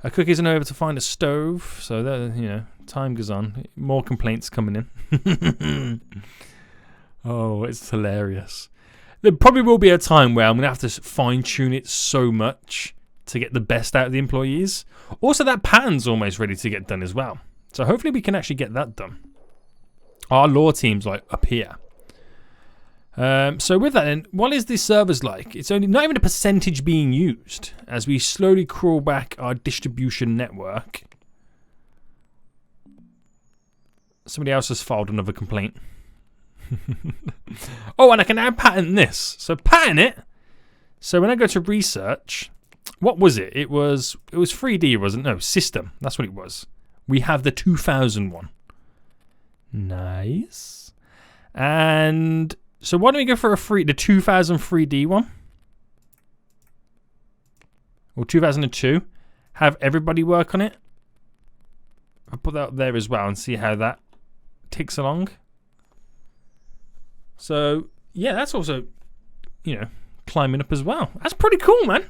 A: Cookies are now able to find a stove, so that, you know, time goes on. More complaints coming in. Oh, it's hilarious. There probably will be a time where I'm going to have to fine-tune it so much to get the best out of the employees. Also, that pattern's almost ready to get done as well. So hopefully we can actually get that done. Our lore team's like up here. So with that then, what is this servers like? It's only not even a percentage being used as we slowly crawl back our distribution network. Somebody else has filed another complaint. Oh, and I can now pattern this. So pattern it. So when I go to research, what was it? It was 3D, wasn't it? No, system. That's what it was. We have the 2001. Nice. And so why don't we go for the 2000 3D one? Or 2002. Have everybody work on it. I'll put that up there as well and see how that ticks along. So, yeah, that's also, you know, climbing up as well. That's pretty cool, man.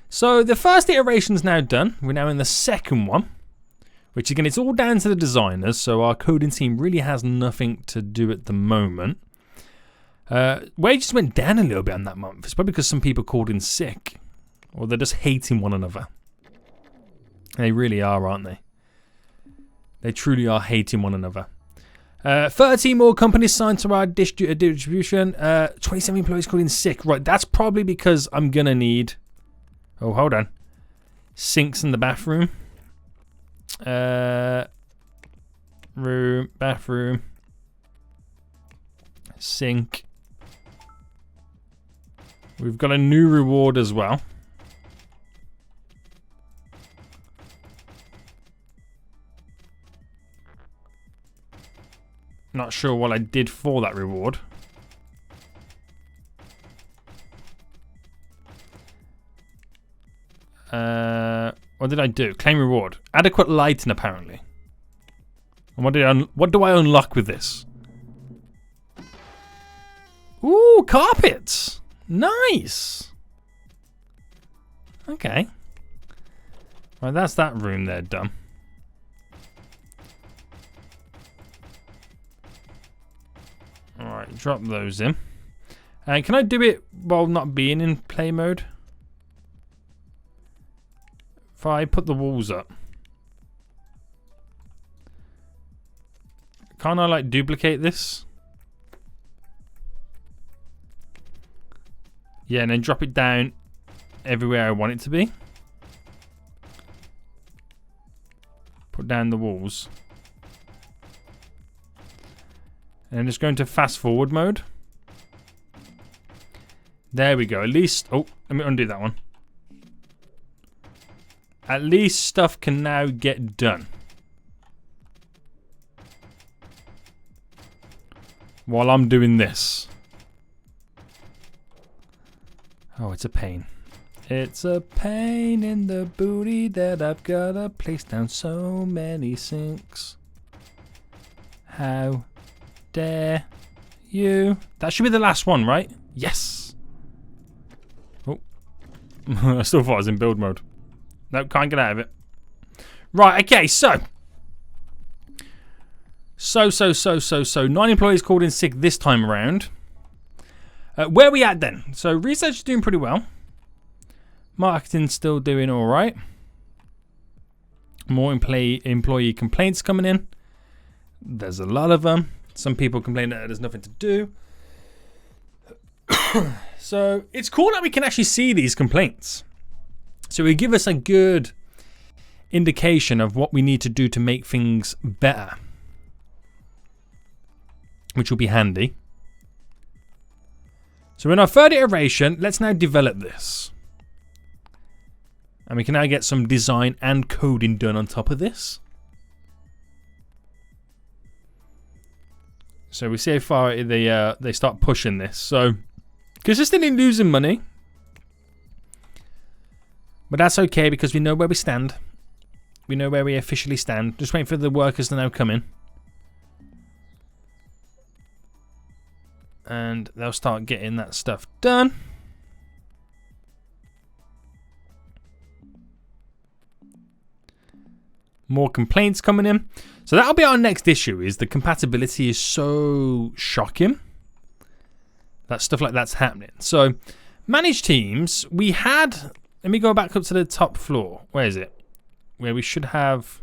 A: So the first iteration's now done. We're now in the second one, which again, it's all down to the designers. So our coding team really has nothing to do at the moment. Wages went down a little bit on that month. It's probably because some people called in sick, or they're just hating one another. They really are, aren't they? They truly are hating one another. 30 more companies signed to our distribution. 27 employees called in sick. Right, that's probably because I'm going to need... Oh, hold on. Sinks in the bathroom. Bathroom. Sink. We've got a new reward as well. Not sure what I did for that reward. What did I do? Claim reward. Adequate lighting, apparently. And what do I unlock with this? Ooh, carpets. Nice. Okay. Right, that's that room there done. Alright, drop those in. And can I do it while not being in play mode? If I put the walls up. Can't I like duplicate this? Yeah, and then drop it down everywhere I want it to be. Put down the walls. And just go into fast forward mode. There we go. At least... Oh, let me undo that one. At least stuff can now get done. While I'm doing this. Oh, it's a pain. It's a pain in the booty that I've got to place down so many sinks. How dare you? That should be the last one, right? Yes. Oh. I still thought I was in build mode. Nope, can't get out of it. Right, okay, so. 9 employees called in sick this time around. Where are we at then? So research is doing pretty well. Marketing's still doing all right. More employee complaints coming in. There's a lot of them. Some people complain that there's nothing to do. So it's cool that we can actually see these complaints. So it give us a good indication of what we need to do to make things better. Which will be handy. So in our third iteration, let's now develop this. And we can now get some design and coding done on top of this. So we see how far they start pushing this. So consistently losing money. But that's okay because we know where we stand. We know where we officially stand. Just waiting for the workers to now come in. And they'll start getting that stuff done. More complaints coming in. So that'll be our next issue, is the compatibility is so shocking that stuff like that's happening. So manage teams, we had, let me go back up to the top floor. Where is it? Where we should have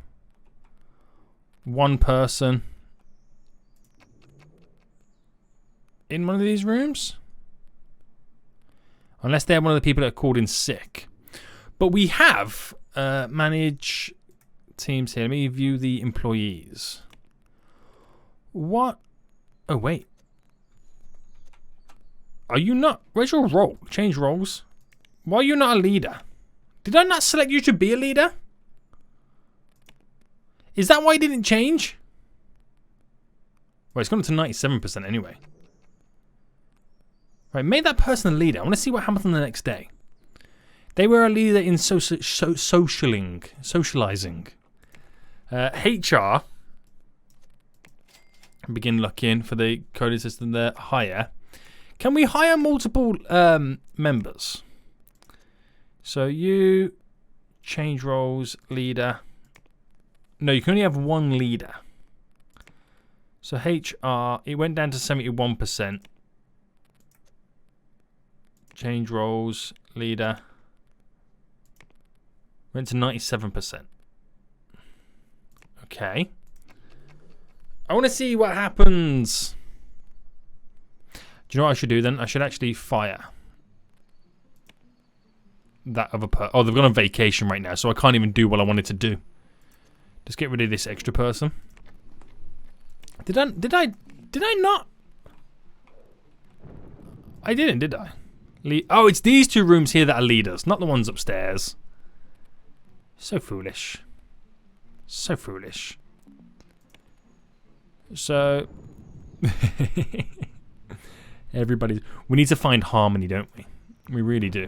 A: one person in one of these rooms. Unless they're one of the people that are called in sick. But we have manage teams here. Let me view the employees. What? Oh, wait. Are you not? Where's your role? Change roles. Why are you not a leader? Did I not select you to be a leader? Is that why it didn't change? Well, it's gone to 97% anyway. Right, made that person a leader. I want to see what happens on the next day. They were a leader in socializing. HR. Begin looking for the code assistant there. Hire. Can we hire multiple members? So you change roles, leader. No, you can only have one leader. So HR, it went down to 71%. Change roles, leader. Went to 97%. Okay. I want to see what happens. Do you know what I should do then? I should actually fire that other person. Oh, they've gone on vacation right now, so I can't even do what I wanted to do. Just get rid of this extra person. Did I not? I didn't, did I? Oh, it's these two rooms here that are leaders, not the ones upstairs. So foolish. So foolish. So everybody, we need to find harmony, don't we? We really do.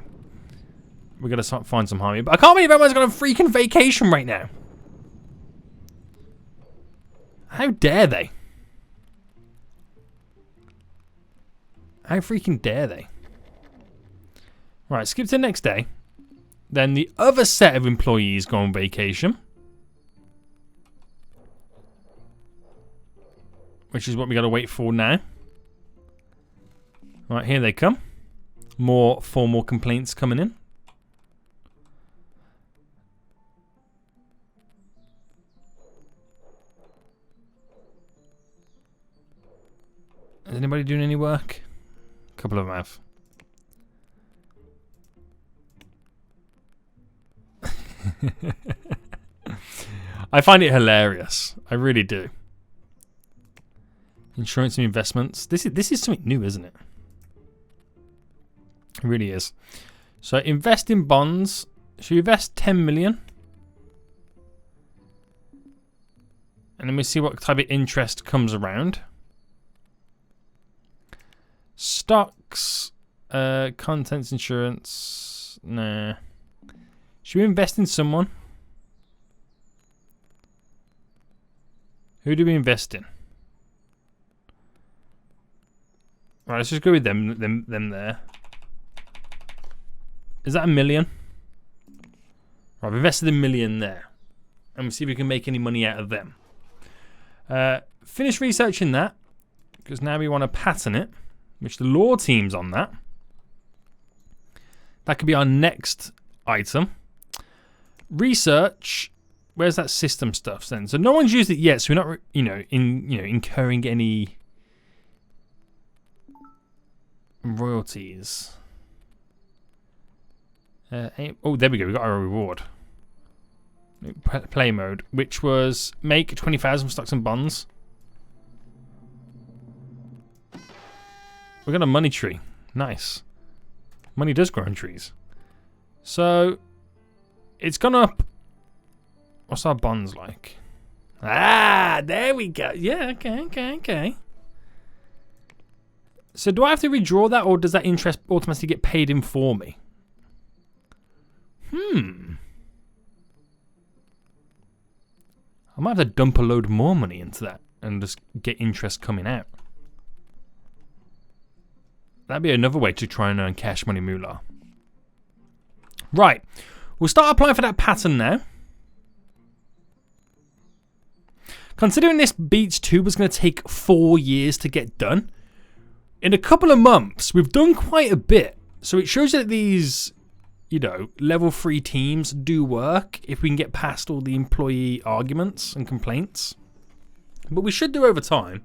A: We gotta find some harmony. But I can't believe everyone's got a freaking vacation right now. How dare they? How freaking dare they? Right, skip to the next day. Then the other set of employees go on vacation. Which is what we got to wait for now. Right, here they come. More formal complaints coming in. Is anybody doing any work? A couple of them have. I find it hilarious. I really do. Insurance and investments. This is something new, isn't it? It really is. So invest in bonds. Should we invest 10 million? And then we see what type of interest comes around. Stocks, contents insurance. Nah. Should we invest in someone? Who do we invest in? Right, let's just go with them there. Is that $1 million? Right, we've invested $1 million there. And we'll see if we can make any money out of them. Finish researching that. Because now we want to pattern it. Which the law team's on that. That could be our next item. Research. Where's that system stuff then? So no one's used it yet, so we're not, incurring any royalties. Oh, there we go. We got our reward. Play mode, which was make 20,000 stocks and bonds. We got a money tree. Nice. Money does grow on trees. So it's gone up. What's our bonds like? Ah, there we go. Yeah, okay. So do I have to redraw that, or does that interest automatically get paid in for me? I might have to dump a load more money into that and just get interest coming out. That'd be another way to try and earn cash money moolah. Right. We'll start applying for that pattern now. Considering this Beach 2 was going to take 4 years to get done, in a couple of months, we've done quite a bit. So it shows that these, level 3 teams do work if we can get past all the employee arguments and complaints. But we should do over time.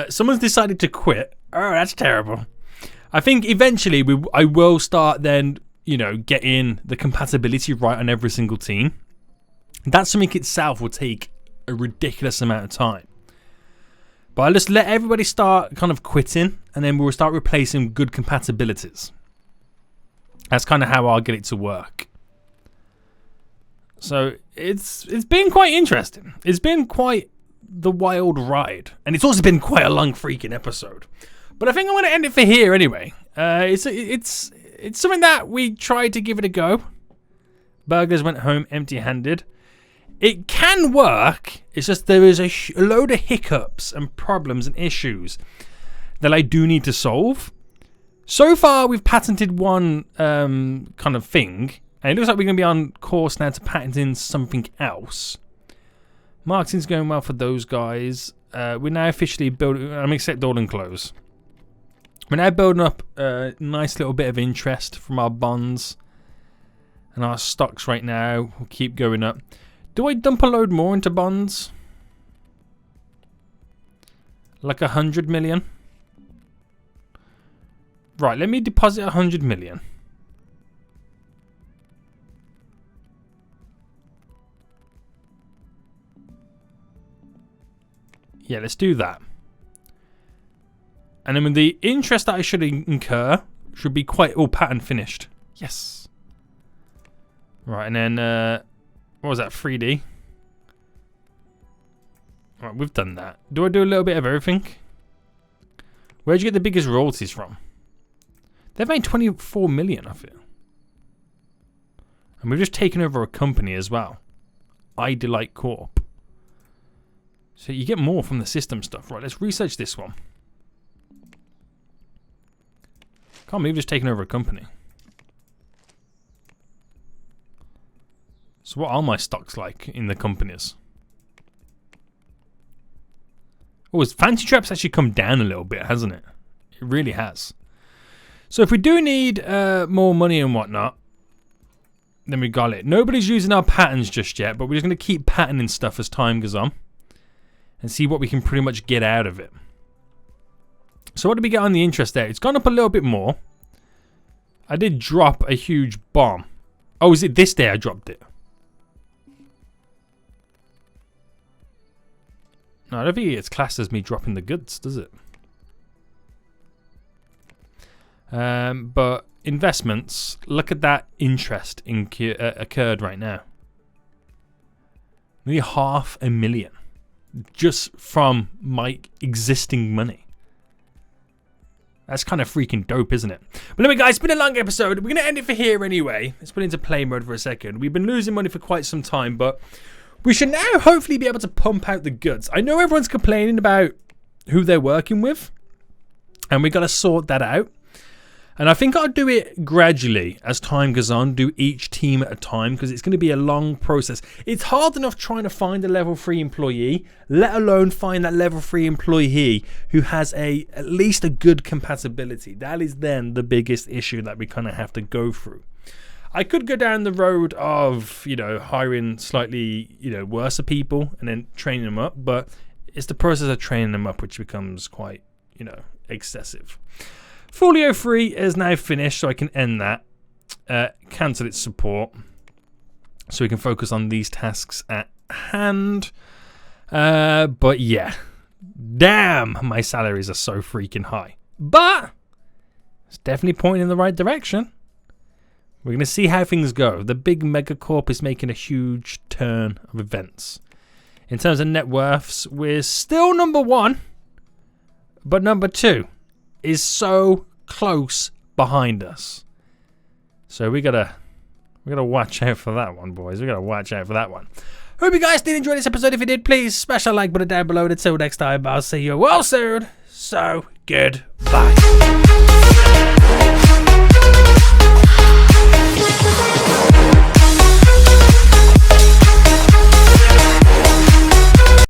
A: Someone's decided to quit. Oh, that's terrible. I think eventually I will start then, getting the compatibility right on every single team. That something itself will take a ridiculous amount of time. But I'll just let everybody start kind of quitting, and then we'll start replacing good compatibilities. That's kind of how I'll get it to work. So it's been quite interesting. It's been quite the wild ride, and it's also been quite a long freaking episode. But I think I'm going to end it for here anyway. It's something that we tried to give it a go. Burgers went home empty-handed. It can work. It's just there is a load of hiccups and problems and issues that I do need to solve. So far, we've patented one kind of thing, and it looks like we're going to be on course now to patent in something else. Marketing's going well for those guys. We're now officially building. Except all and close. We're now building up a nice little bit of interest from our bonds, and our stocks right now will keep going up. Do I dump a load more into bonds? Like 100 million? Right, let me deposit 100 million. Yeah, let's do that. And then with the interest that I should incur should be quite all pattern finished. Yes. Right, and then what was that, 3D? Right, we've done that. Do I do a little bit of everything? Where'd you get the biggest royalties from? They've made 24 million off it. And we've just taken over a company as well. I Delight Corp. So you get more from the system stuff. Right, let's research this one. Can't believe we've just taken over a company. So what are my stocks like in the companies? Oh, his Fancy Trap's actually come down a little bit, hasn't it? It really has. So if we do need more money and whatnot, then we got it. Nobody's using our patterns just yet, but we're just going to keep patterning stuff as time goes on and see what we can pretty much get out of it. So what did we get on the interest there? It's gone up a little bit more. I did drop a huge bomb. Oh, is it this day I dropped it? No, I don't think it's classed as me dropping the goods, does it? But investments, look at that interest occurred right now. Nearly 500,000 just from my existing money. That's kind of freaking dope, isn't it? But anyway, guys, it's been a long episode. We're going to end it for here anyway. Let's put it into play mode for a second. We've been losing money for quite some time, but we should now hopefully be able to pump out the goods. I know everyone's complaining about who they're working with, and we got to sort that out. And I think I'll do it gradually as time goes on, do each team at a time, because it's going to be a long process. It's hard enough trying to find a level 3 employee, let alone find that level 3 employee who has at least a good compatibility. That is then the biggest issue that we kind of have to go through. I could go down the road of, hiring slightly, worse people and then training them up, but it's the process of training them up which becomes quite, excessive. Folio 3 is now finished, so I can end that. Cancel its support, so we can focus on these tasks at hand. But yeah, damn, my salaries are so freaking high. But it's definitely pointing in the right direction. We're going to see how things go. The big megacorp is making a huge turn of events. In terms of net worths, we're still number 1, but number 2 is so close behind us. So we gotta watch out for that one, boys. We gotta watch out for that one. Hope you guys did enjoy this episode. If you did, please smash that like button down below. Until next time, I'll see you all soon. So goodbye.